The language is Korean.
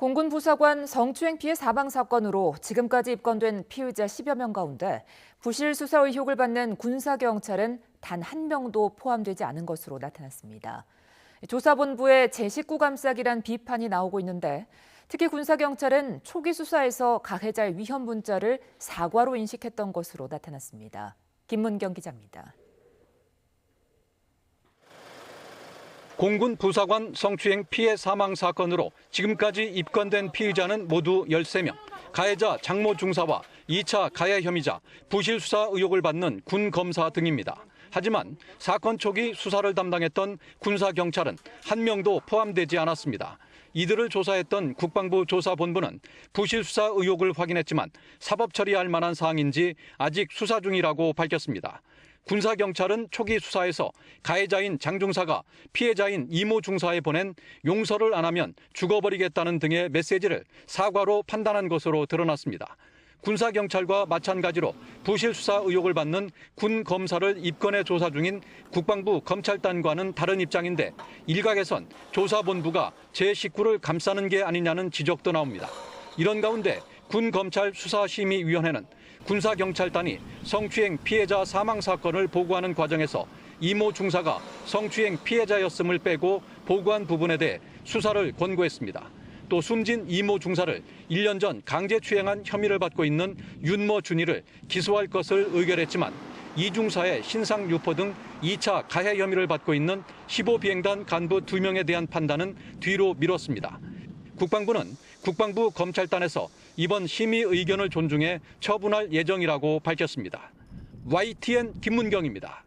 공군 부사관 성추행 피해 사망 사건으로 지금까지 입건된 피의자 10여 명 가운데 부실 수사 의혹을 받는 군사경찰은 단 한 명도 포함되지 않은 것으로 나타났습니다. 조사본부의 제 식구 감싸기란 비판이 나오고 있는데 특히 군사경찰은 초기 수사에서 가해자의 위험 문자를 사과로 인식했던 것으로 나타났습니다. 김문경 기자입니다. 공군 부사관 성추행 피해 사망 사건으로 지금까지 입건된 피의자는 모두 13명. 가해자 장모 중사와 2차 가해 혐의자, 부실 수사 의혹을 받는 군 검사 등입니다. 하지만 사건 초기 수사를 담당했던 군사경찰은 한 명도 포함되지 않았습니다. 이들을 조사했던 국방부 조사본부는 부실 수사 의혹을 확인했지만 사법 처리할 만한 사항인지 아직 수사 중이라고 밝혔습니다. 군사경찰은 초기 수사에서 가해자인 장 중사가 피해자인 이모 중사에 보낸 용서를 안 하면 죽어버리겠다는 등의 메시지를 사과로 판단한 것으로 드러났습니다. 군사경찰과 마찬가지로 부실 수사 의혹을 받는 군 검사를 입건해 조사 중인 국방부 검찰단과는 다른 입장인데 일각에선 조사본부가 제 식구를 감싸는 게 아니냐는 지적도 나옵니다. 이런 가운데 군검찰수사심의위원회는 군사경찰단이 성추행 피해자 사망 사건을 보고하는 과정에서 이모 중사가 성추행 피해자였음을 빼고 보고한 부분에 대해 수사를 권고했습니다. 또 숨진 이모 중사를 1년 전 강제추행한 혐의를 받고 있는 윤모 준이를 기소할 것을 의결했지만 이 중사의 신상 유포 등 2차 가해 혐의를 받고 있는 15비행단 간부 2명에 대한 판단은 뒤로 미뤘습니다. 국방부는 국방부 검찰단에서 이번 심의 의견을 존중해 처분할 예정이라고 밝혔습니다. YTN 김문경입니다.